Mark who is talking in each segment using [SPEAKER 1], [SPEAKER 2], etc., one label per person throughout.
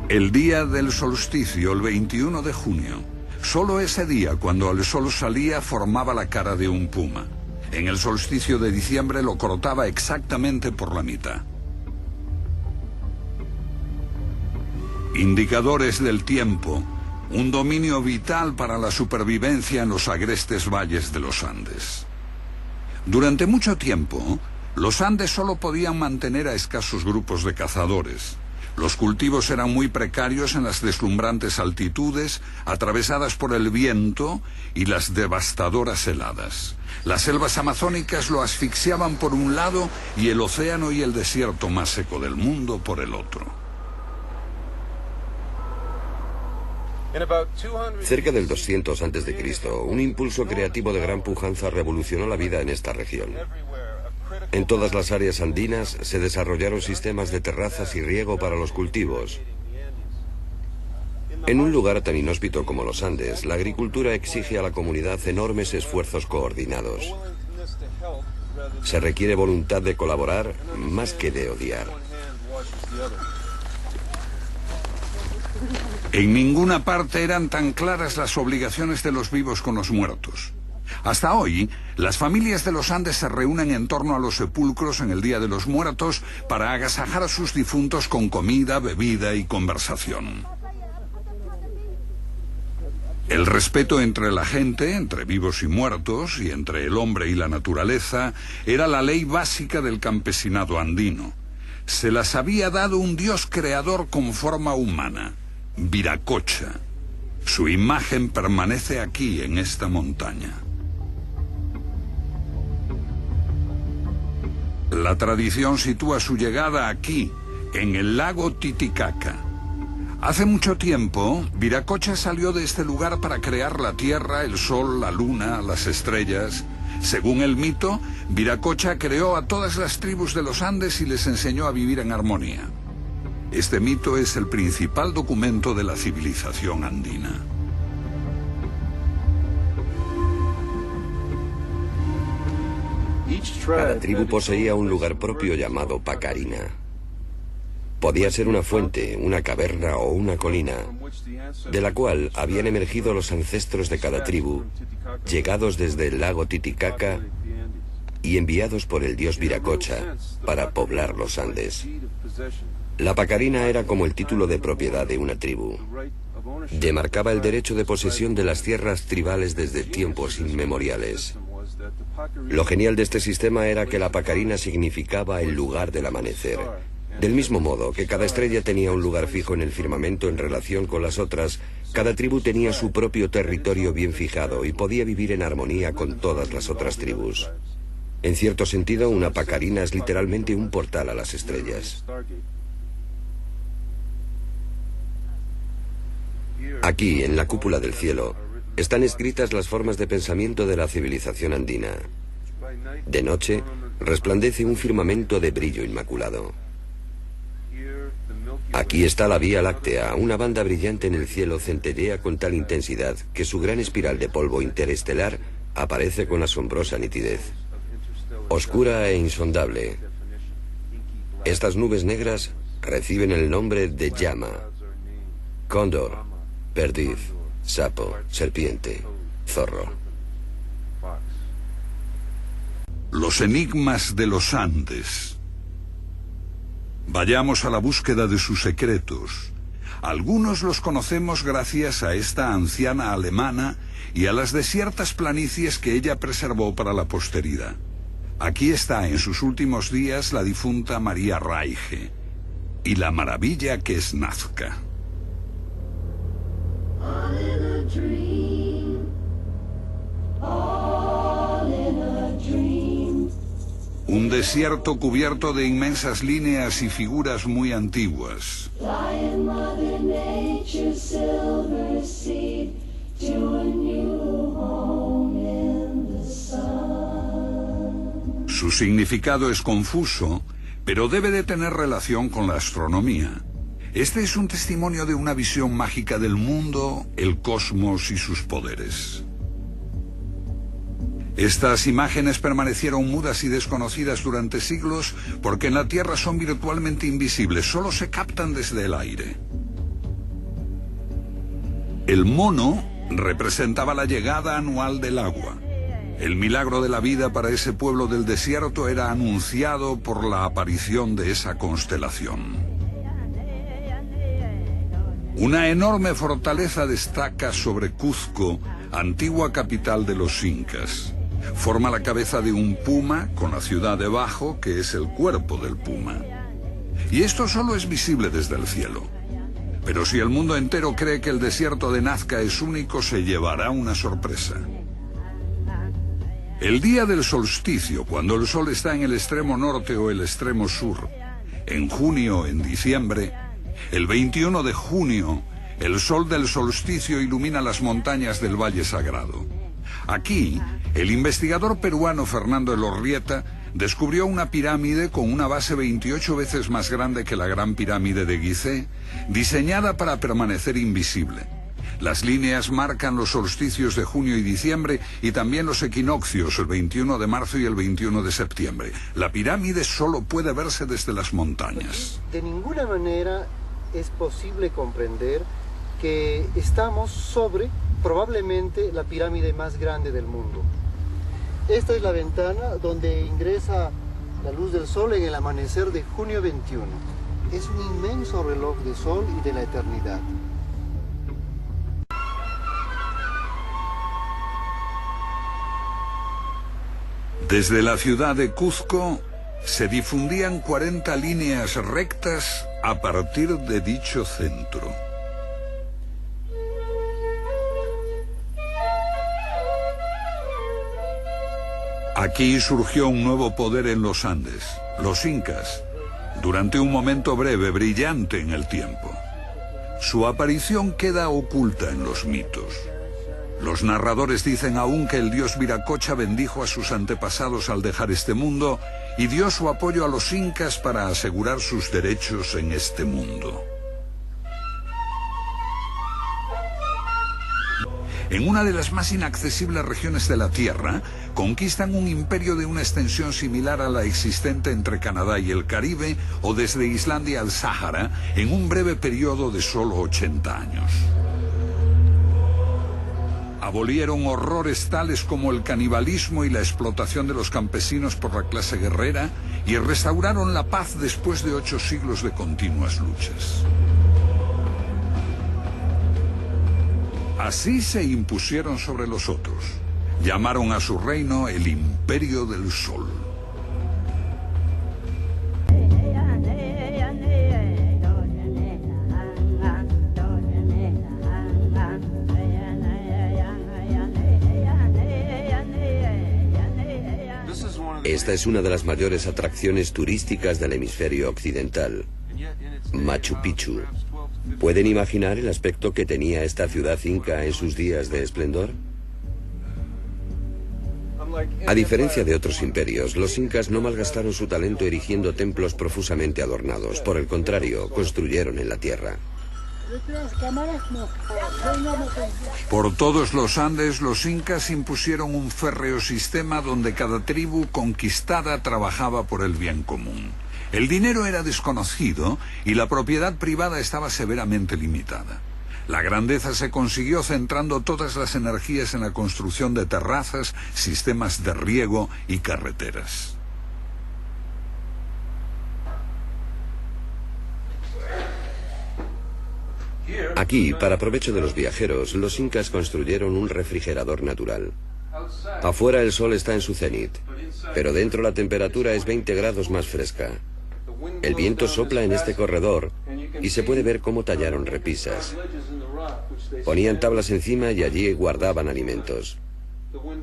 [SPEAKER 1] El día del solsticio, el 21 de junio. Solo ese día, cuando el sol salía, formaba la cara de un puma. En el solsticio de diciembre lo cortaba exactamente por la mitad. Indicadores del tiempo, un dominio vital para la supervivencia en los agrestes valles de los Andes. Durante mucho tiempo, los Andes solo podían mantener a escasos grupos de cazadores. Los cultivos eran muy precarios en las deslumbrantes altitudes, atravesadas por el viento y las devastadoras heladas. Las selvas amazónicas lo asfixiaban por un lado y el océano y el desierto más seco del mundo por el otro.
[SPEAKER 2] Cerca del 200 a.C., un impulso creativo de gran pujanza revolucionó la vida en esta región. En todas las áreas andinas se desarrollaron sistemas de terrazas y riego para los cultivos. En un lugar tan inhóspito como los Andes, la agricultura exige a la comunidad enormes esfuerzos coordinados. Se requiere voluntad de colaborar más que de odiar.
[SPEAKER 1] En ninguna parte eran tan claras las obligaciones de los vivos con los muertos. Hasta hoy, las familias de los Andes se reúnen en torno a los sepulcros en el Día de los Muertos para agasajar a sus difuntos con comida, bebida y conversación. El respeto entre la gente, entre vivos y muertos, y entre el hombre y la naturaleza, era la ley básica del campesinado andino. Se las había dado un dios creador con forma humana, Viracocha. Su imagen permanece aquí, en esta montaña. La tradición sitúa su llegada aquí, en el lago Titicaca. Hace mucho tiempo, Viracocha salió de este lugar para crear la tierra, el sol, la luna, las estrellas. Según el mito, Viracocha creó a todas las tribus de los Andes y les enseñó a vivir en armonía. Este mito es el principal documento de la civilización andina.
[SPEAKER 2] Cada tribu poseía un lugar propio llamado Pacarina. Podía ser una fuente, una caverna o una colina, de la cual habían emergido los ancestros de cada tribu, llegados desde el lago Titicaca y enviados por el dios Viracocha para poblar los Andes. La Pacarina era como el título de propiedad de una tribu. Demarcaba el derecho de posesión de las tierras tribales desde tiempos inmemoriales. Lo genial de este sistema era que la Pacarina significaba el lugar del amanecer. Del mismo modo que cada estrella tenía un lugar fijo en el firmamento en relación con las otras, cada tribu tenía su propio territorio bien fijado y podía vivir en armonía con todas las otras tribus. En cierto sentido, una Pacarina es literalmente un portal a las estrellas. Aquí, en la cúpula del cielo, están escritas las formas de pensamiento de la civilización andina. De noche, resplandece un firmamento de brillo inmaculado. Aquí está la Vía Láctea, una banda brillante en el cielo centellea con tal intensidad que su gran espiral de polvo interestelar aparece con asombrosa nitidez. Oscura e insondable. Estas nubes negras reciben el nombre de llama, cóndor, perdiz, sapo, serpiente, zorro.
[SPEAKER 1] Los enigmas de los Andes. Vayamos a la búsqueda de sus secretos. Algunos los conocemos gracias a esta anciana alemana y a las desiertas planicies que ella preservó para la posteridad. Aquí está en sus últimos días la difunta María Reiche y la maravilla que es Nazca. Un desierto cubierto de inmensas líneas y figuras muy antiguas. Su significado es confuso, pero debe de tener relación con la astronomía. Este es un testimonio de una visión mágica del mundo, el cosmos y sus poderes. Estas imágenes permanecieron mudas y desconocidas durante siglos porque en la Tierra son virtualmente invisibles, solo se captan desde el aire. El mono representaba la llegada anual del agua. El milagro de la vida para ese pueblo del desierto era anunciado por la aparición de esa constelación. Una enorme fortaleza destaca sobre Cuzco, antigua capital de los incas. Forma la cabeza de un puma con la ciudad debajo, que es el cuerpo del puma. Y esto solo es visible desde el cielo. Pero si el mundo entero cree que el desierto de Nazca es único, se llevará una sorpresa. El día del solsticio, cuando el sol está en el extremo norte o el extremo sur, en junio o en diciembre, el 21 de junio, el sol del solsticio ilumina las montañas del Valle Sagrado. Aquí, el investigador peruano Fernando Elorrieta descubrió una pirámide con una base 28 veces más grande que la Gran Pirámide de Gizeh, diseñada para permanecer invisible. Las líneas marcan los solsticios de junio y diciembre y también los equinoccios, el 21 de marzo y el 21 de septiembre. La pirámide solo puede verse desde las montañas.
[SPEAKER 3] De ninguna manera es posible comprender que estamos sobre probablemente la pirámide más grande del mundo. Esta es la ventana donde ingresa la luz del sol en el amanecer de junio 21. Es un inmenso reloj de sol y de la eternidad.
[SPEAKER 1] Desde la ciudad de Cuzco se difundían 40 líneas rectas a partir de dicho centro. Aquí surgió un nuevo poder en los Andes, los incas, durante un momento breve, brillante en el tiempo. Su aparición queda oculta en los mitos. Los narradores dicen aún que el dios Viracocha bendijo a sus antepasados al dejar este mundo y dio su apoyo a los incas para asegurar sus derechos en este mundo. En una de las más inaccesibles regiones de la Tierra, conquistan un imperio de una extensión similar a la existente entre Canadá y el Caribe o desde Islandia al Sáhara en un breve periodo de solo 80 años. Abolieron horrores tales como el canibalismo y la explotación de los campesinos por la clase guerrera y restauraron la paz después de 8 siglos de continuas luchas. Así se impusieron sobre los otros. Llamaron a su reino el Imperio del Sol.
[SPEAKER 2] Esta es una de las mayores atracciones turísticas del hemisferio occidental, Machu Picchu. ¿Pueden imaginar el aspecto que tenía esta ciudad inca en sus días de esplendor? A diferencia de otros imperios, los incas no malgastaron su talento erigiendo templos profusamente adornados. Por el contrario, construyeron en la tierra.
[SPEAKER 1] Por todos los Andes, los incas impusieron un férreo sistema donde cada tribu conquistada trabajaba por el bien común. El dinero era desconocido y la propiedad privada estaba severamente limitada. La grandeza se consiguió centrando todas las energías en la construcción de terrazas, sistemas de riego y carreteras.
[SPEAKER 2] Aquí, para provecho de los viajeros, los incas construyeron un refrigerador natural. Afuera el sol está en su cenit, pero dentro la temperatura es 20 grados más fresca. El viento sopla en este corredor y se puede ver cómo tallaron repisas. Ponían tablas encima y allí guardaban alimentos.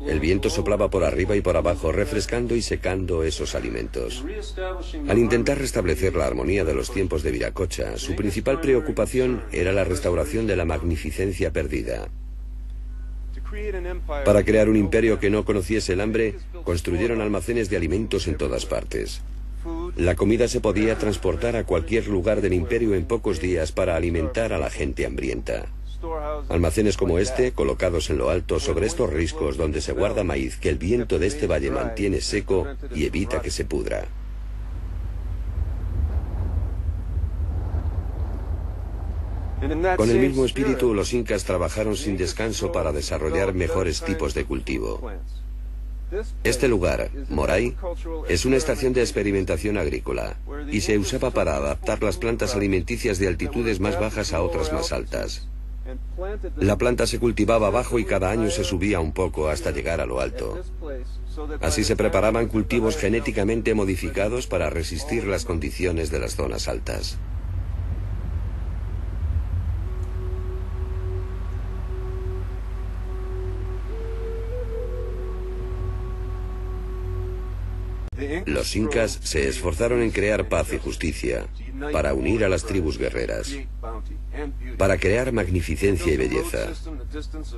[SPEAKER 2] El viento soplaba por arriba y por abajo, refrescando y secando esos alimentos. Al intentar restablecer la armonía de los tiempos de Viracocha, su principal preocupación era la restauración de la magnificencia perdida. Para crear un imperio que no conociese el hambre, construyeron almacenes de alimentos en todas partes. La comida se podía transportar a cualquier lugar del imperio en pocos días para alimentar a la gente hambrienta. Almacenes como este, colocados en lo alto sobre estos riscos donde se guarda maíz que el viento de este valle mantiene seco y evita que se pudra. Con el mismo espíritu, los incas trabajaron sin descanso para desarrollar mejores tipos de cultivo. Este lugar, Moray, es una estación de experimentación agrícola y se usaba para adaptar las plantas alimenticias de altitudes más bajas a otras más altas. La planta se cultivaba abajo y cada año se subía un poco hasta llegar a lo alto. Así se preparaban cultivos genéticamente modificados para resistir las condiciones de las zonas altas. Los incas se esforzaron en crear paz y justicia, para unir a las tribus guerreras, para crear magnificencia y belleza.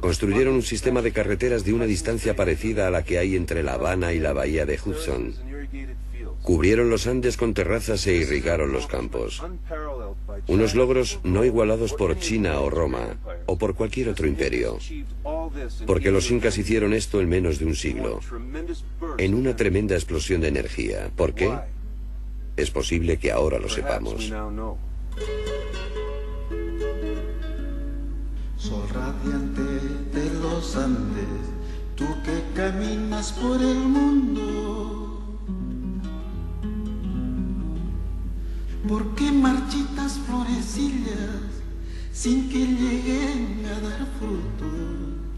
[SPEAKER 2] Construyeron un sistema de carreteras de una distancia parecida a la que hay entre La Habana y la bahía de Hudson. Cubrieron los Andes con terrazas e irrigaron los campos. Unos logros no igualados por China o Roma, o por cualquier otro imperio. Porque los incas hicieron esto en menos de un siglo, en una tremenda explosión de energía. ¿Por qué? Es posible que ahora lo sepamos.
[SPEAKER 4] Sol radiante de los Andes, tú que caminas por el mundo, ¿por qué marchitas florecillas sin que lleguen a dar fruto?